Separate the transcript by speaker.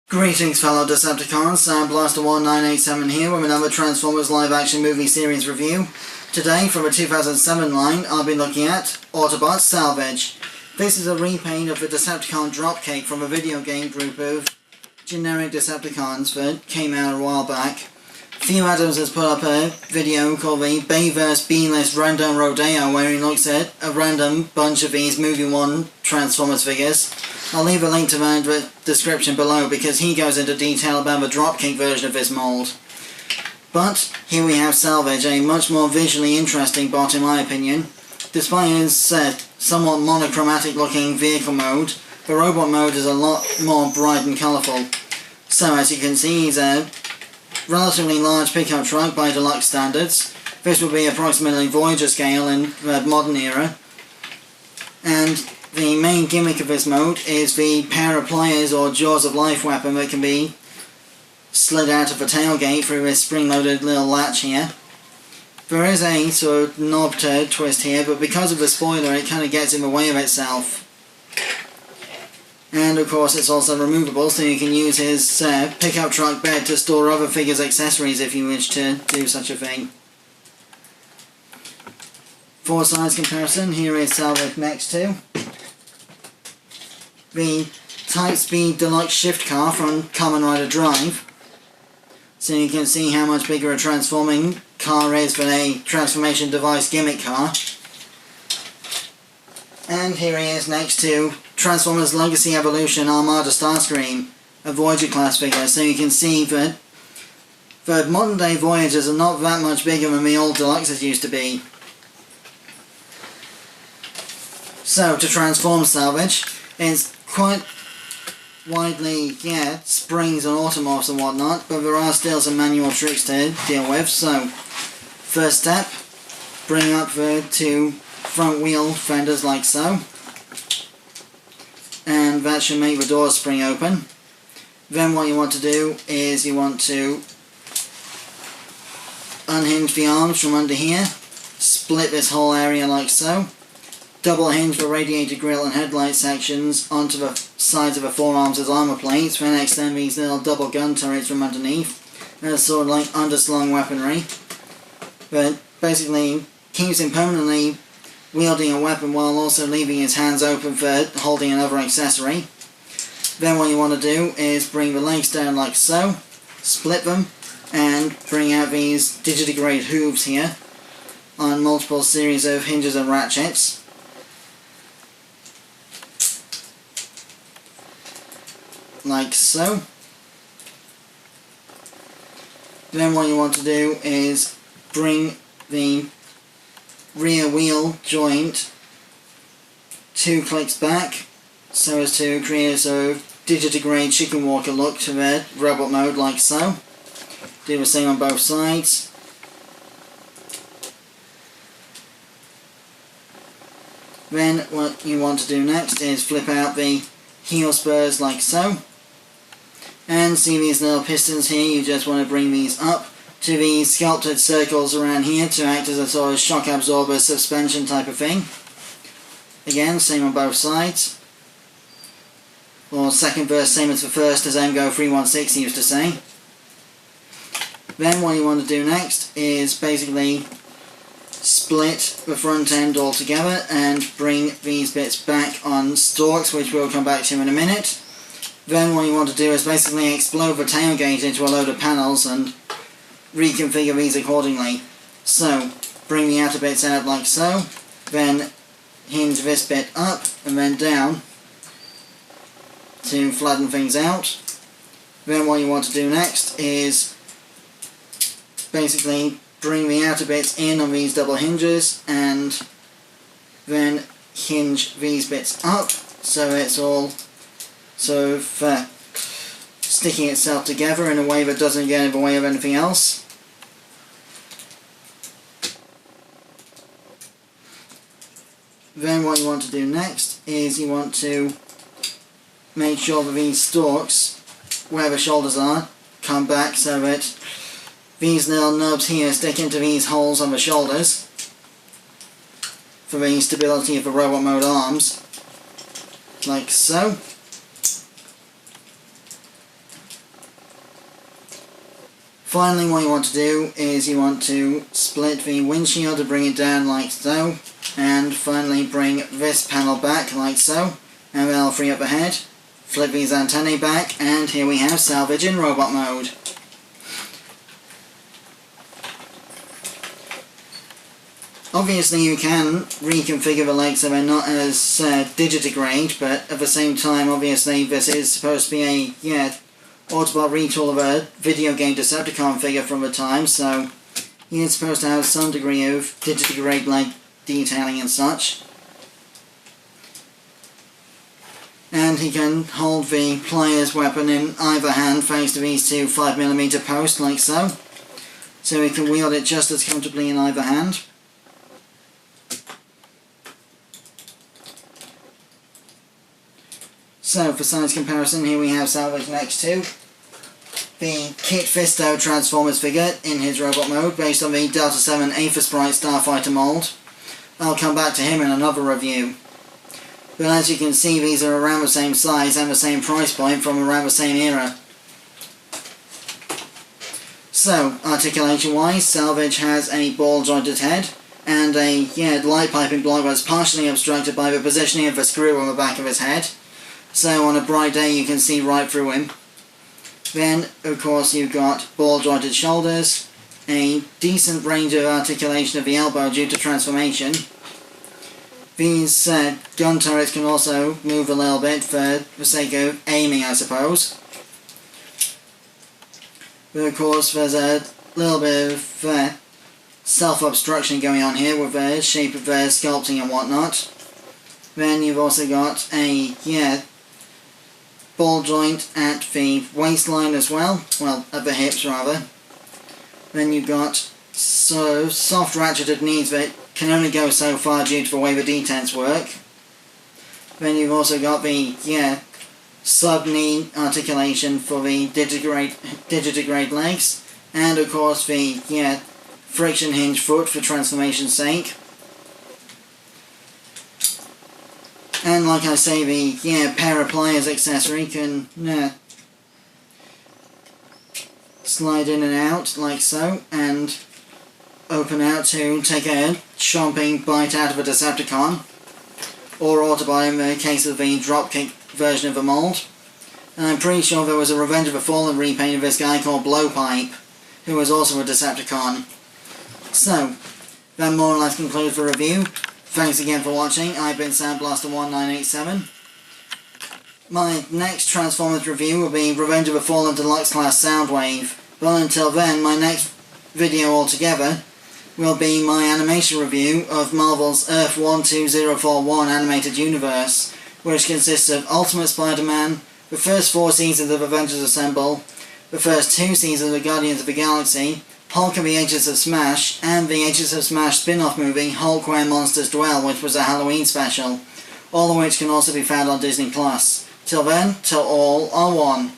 Speaker 1: Greetings fellow Decepticons, Blaster1987 here with another Transformers live action movie series review. Today, from a 2007 line, I'll be looking at Autobots Salvage. This is a repaint of the Decepticon Dropkick from a video game group of generic Decepticons that came out a while back. Theo Adams has put up a video called the Bay vs. B-List Random Rodeo, where he looks at a random bunch of these Movie 1 Transformers figures. I'll leave a link to that in the description below because he goes into detail about the Dropkick version of this mould. But here we have Salvage, a much more visually interesting bot in my opinion. Despite his somewhat monochromatic looking vehicle mode, the robot mode is a lot more bright and colourful. So as you can see, he's a relatively large pickup truck by deluxe standards. This would be approximately Voyager scale in the modern era. And the main gimmick of this mode is the pair of pliers or jaws of life weapon that can be slid out of the tailgate through this spring-loaded little latch here. There is a sort of knob to twist here, but because of the spoiler it kind of gets in the way of itself. And of course it's also removable, so you can use his pickup truck bed to store other figures' accessories if you wish to do such a thing. For size comparison, here is Salvage next to the Type Speed Deluxe Shift Car from Kamen Rider Drive. So you can see how much bigger a transforming car is than a transformation device gimmick car. And here he is next to Transformers Legacy Evolution Armada Starscream, a Voyager class figure. So you can see that the modern day Voyagers are not that much bigger than the old Deluxes used to be. So to transform Salvage, it's quite widely, springs and automorphs and whatnot, but there are still some manual tricks to deal with. So, first step, bring up the two front wheel fenders like so, and that should make the doors spring open. Then what you want to do is you want to unhinge the arms from under here, split this whole area like so, double hinge the radiator grille and headlight sections onto the sides of the forearms as armour plates, then extend these little double gun turrets from underneath as sort of like underslung weaponry. But basically keeps him permanently wielding a weapon while also leaving his hands open for holding another accessory. Then what you want to do is bring the legs down like so, split them, and bring out these digitigrade hooves here on multiple series of hinges and ratchets. Like so. Then what you want to do is bring the rear wheel joint 2 clicks back so as to create a sort of digitigrade chicken walker look to the robot mode like so. Do the same on both sides. Then what you want to do next is flip out the heel spurs like so. And see these little pistons here, you just want to bring these up to these sculpted circles around here to act as a sort of shock absorber suspension type of thing. Again, same on both sides. Or second verse, same as the first, as MGO 316 used to say. Then what you want to do next is basically split the front end all together and bring these bits back on stalks, which we'll come back to in a minute. Then what you want to do is basically explode the tailgate into a load of panels and reconfigure these accordingly. So, bring the outer bits out like so, then hinge this bit up and then down to flatten things out. Then what you want to do next is basically bring the outer bits in on these double hinges and then hinge these bits up so it's all sort of sticking itself together in a way that doesn't get in the way of anything else. Then what you want to do next is you want to make sure that these stalks, where the shoulders are, come back so that these little nubs here stick into these holes on the shoulders for the stability of the robot mode arms, like so. Finally, what you want to do is you want to split the windshield to bring it down like so, and finally bring this panel back like so, and then I'll free up the head, flip these antennae back, and here we have Salvage in robot mode. Obviously you can reconfigure the legs so they're not as digitigrade, but at the same time obviously this is supposed to be a Autobot retool of a video game Decepticon figure from the time, so he is supposed to have some degree of digitigrade leg detailing and such. And he can hold the player's weapon in either hand thanks to these two 5mm posts like so. So he can wield it just as comfortably in either hand. So for size comparison, here we have Salvage next to the Kit Fisto Transformers figure in his robot mode based on the Delta 7 Aether Sprite Starfighter mould. I'll come back to him in another review. But as you can see, these are around the same size and the same price point from around the same era. So, articulation wise, Salvage has a ball jointed head and a light piping block that's partially obstructed by the positioning of the screw on the back of his head. So on a bright day you can see right through him. Then, of course, you've got ball jointed shoulders, a decent range of articulation of the elbow due to transformation. These gun turrets can also move a little bit for the sake of aiming, I suppose. But of course there's a little bit of self-obstruction going on here with the shape of the sculpting and whatnot. Then you've also got a ball joint at the waistline as well, at the hips rather. Then you've got soft ratcheted knees that can only go so far due to the way the detents work. Then you've also got the sub-knee articulation for the digitigrade legs, and of course the friction hinge foot for transformation's sake. And like I say, the pair of pliers accessory can slide in and out like so, and open out to take a chomping bite out of a Decepticon, or Autobot in the case of the Dropkick version of the mould. And I'm pretty sure there was a Revenge of the Fallen repaint of this guy called Blowpipe, who was also a Decepticon. So, that more or less concludes the review. Thanks again for watching. I've been Sandblaster1987. My next Transformers review will be Revenge of the Fallen Deluxe Class Soundwave. But until then, my next video altogether will be my animation review of Marvel's Earth 12041 animated universe, which consists of Ultimate Spider-Man, the first 4 seasons of Avengers Assemble, the first 2 seasons of Guardians of the Galaxy, Hulk and the Agents of Smash, and the Agents of Smash spin-off movie Hulk Where Monsters Dwell, which was a Halloween special, all of which can also be found on Disney+. Till then, till all are one.